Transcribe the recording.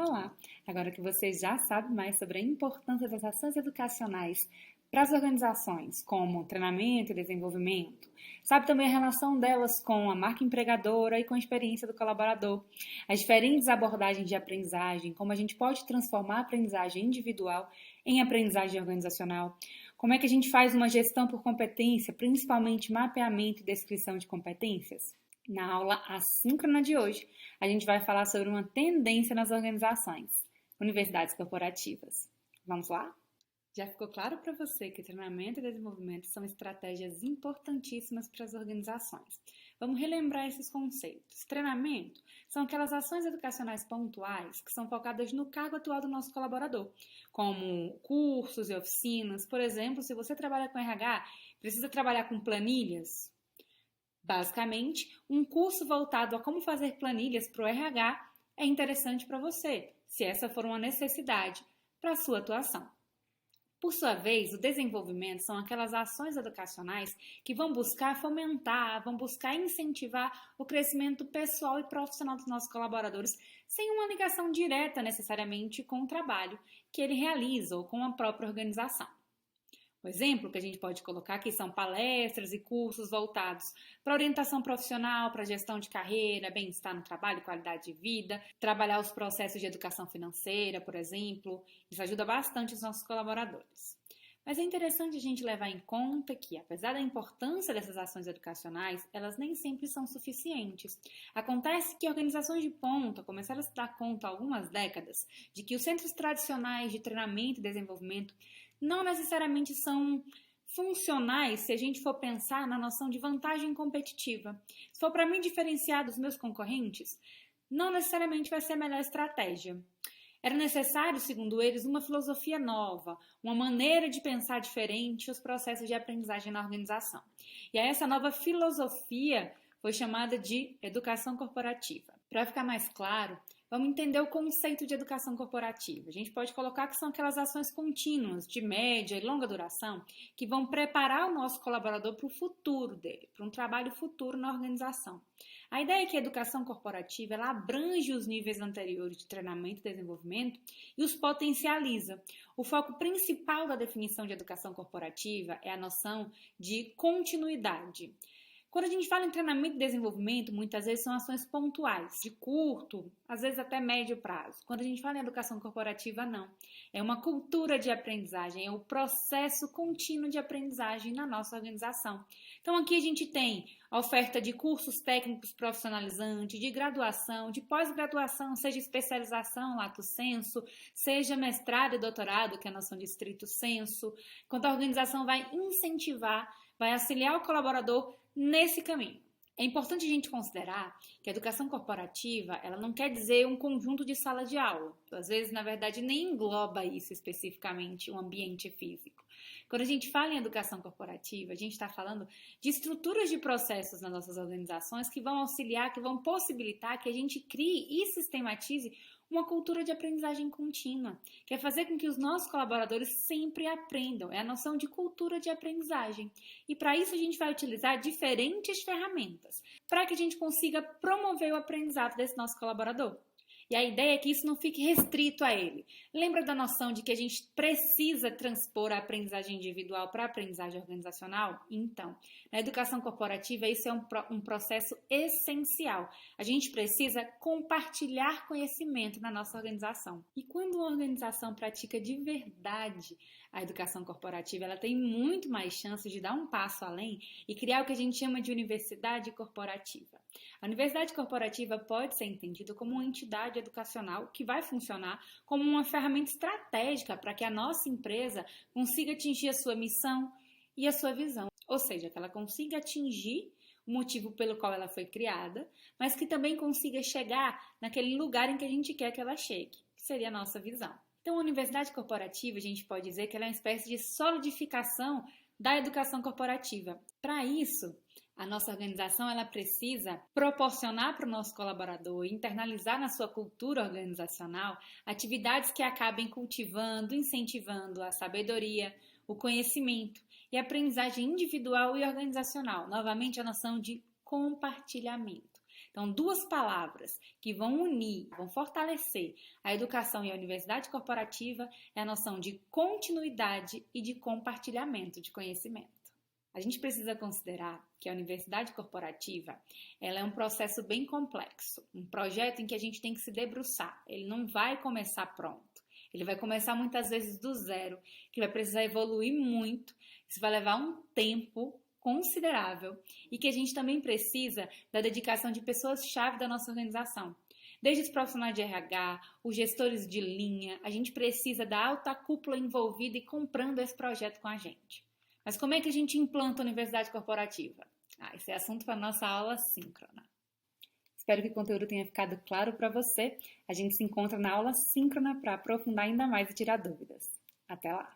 Olá! Agora que você já sabe mais sobre a importância das ações educacionais para as organizações, como treinamento e desenvolvimento, sabe também a relação delas com a marca empregadora e com a experiência do colaborador, as diferentes abordagens de aprendizagem, como a gente pode transformar a aprendizagem individual em aprendizagem organizacional, como é que a gente faz uma gestão por competência, principalmente mapeamento e descrição de competências. Na aula assíncrona de hoje, a gente vai falar sobre uma tendência nas organizações, universidades corporativas. Vamos lá? Já ficou claro para você que treinamento e desenvolvimento são estratégias importantíssimas para as organizações. Vamos relembrar esses conceitos. Treinamento são aquelas ações educacionais pontuais que são focadas no cargo atual do nosso colaborador, como cursos e oficinas. Por exemplo, se você trabalha com RH, precisa trabalhar com planilhas. Basicamente, um curso voltado a como fazer planilhas para o RH é interessante para você, se essa for uma necessidade para a sua atuação. Por sua vez, o desenvolvimento são aquelas ações educacionais que vão buscar fomentar, vão buscar incentivar o crescimento pessoal e profissional dos nossos colaboradores, sem uma ligação direta necessariamente com o trabalho que ele realiza ou com a própria organização. O exemplo que a gente pode colocar aqui são palestras e cursos voltados para orientação profissional, para gestão de carreira, bem-estar no trabalho, qualidade de vida, trabalhar os processos de educação financeira, por exemplo. Isso ajuda bastante os nossos colaboradores. Mas é interessante a gente levar em conta que, apesar da importância dessas ações educacionais, elas nem sempre são suficientes. Acontece que organizações de ponta começaram a se dar conta há algumas décadas de que os centros tradicionais de treinamento e desenvolvimento não necessariamente são funcionais se a gente for pensar na noção de vantagem competitiva. Se for para mim diferenciar dos meus concorrentes, não necessariamente vai ser a melhor estratégia. Era necessário, segundo eles, uma filosofia nova, uma maneira de pensar diferente os processos de aprendizagem na organização. E essa nova filosofia foi chamada de educação corporativa. Para ficar mais claro, vamos entender o conceito de educação corporativa. A gente pode colocar que são aquelas ações contínuas, de média e longa duração, que vão preparar o nosso colaborador para o futuro dele, para um trabalho futuro na organização. A ideia é que a educação corporativa ela abrange os níveis anteriores de treinamento e desenvolvimento e os potencializa. O foco principal da definição de educação corporativa é a noção de continuidade. Quando a gente fala em treinamento e desenvolvimento, muitas vezes são ações pontuais, de curto, às vezes até médio prazo. Quando a gente fala em educação corporativa, não. É uma cultura de aprendizagem, é o processo contínuo de aprendizagem na nossa organização. Então aqui a gente tem a oferta de cursos técnicos profissionalizantes, de graduação, de pós-graduação, seja especialização, lato sensu, seja mestrado e doutorado, que é a noção de estrito sensu, quando a organização vai incentivar, vai auxiliar o colaborador nesse caminho. É importante a gente considerar que a educação corporativa ela não quer dizer um conjunto de sala de aula. Às vezes, na verdade, nem engloba isso especificamente, um ambiente físico. Quando a gente fala em educação corporativa, a gente está falando de estruturas de processos nas nossas organizações que vão auxiliar, que vão possibilitar que a gente crie e sistematize uma cultura de aprendizagem contínua, que é fazer com que os nossos colaboradores sempre aprendam. É a noção de cultura de aprendizagem. E para isso a gente vai utilizar diferentes ferramentas para que a gente consiga promover o aprendizado desse nosso colaborador. E a ideia é que isso não fique restrito a ele. Lembra da noção de que a gente precisa transpor a aprendizagem individual para a aprendizagem organizacional? Então, na educação corporativa, isso é um processo essencial. A gente precisa compartilhar conhecimento na nossa organização. E quando uma organização pratica de verdade a educação corporativa, ela tem muito mais chances de dar um passo além e criar o que a gente chama de universidade corporativa. A universidade corporativa pode ser entendida como uma entidade educacional que vai funcionar como uma ferramenta estratégica para que a nossa empresa consiga atingir a sua missão e a sua visão. Ou seja, que ela consiga atingir o motivo pelo qual ela foi criada, mas que também consiga chegar naquele lugar em que a gente quer que ela chegue, que seria a nossa visão. Então, a universidade corporativa, a gente pode dizer que ela é uma espécie de solidificação da educação corporativa. Para isso, a nossa organização ela precisa proporcionar para o nosso colaborador, internalizar na sua cultura organizacional atividades que acabem cultivando, incentivando a sabedoria, o conhecimento e a aprendizagem individual e organizacional. Novamente, a noção de compartilhamento. Então, duas palavras que vão unir, vão fortalecer a educação e a universidade corporativa é a noção de continuidade e de compartilhamento de conhecimento. A gente precisa considerar que a universidade corporativa ela é um processo bem complexo, um projeto em que a gente tem que se debruçar. Ele não vai começar pronto. Ele vai começar muitas vezes do zero, que vai precisar evoluir muito. Isso vai levar um tempo considerável e que a gente também precisa da dedicação de pessoas-chave da nossa organização. Desde os profissionais de RH, os gestores de linha, a gente precisa da alta cúpula envolvida e comprando esse projeto com a gente. Mas como é que a gente implanta a universidade corporativa? Esse é assunto para a nossa aula síncrona. Espero que o conteúdo tenha ficado claro para você. A gente se encontra na aula síncrona para aprofundar ainda mais e tirar dúvidas. Até lá!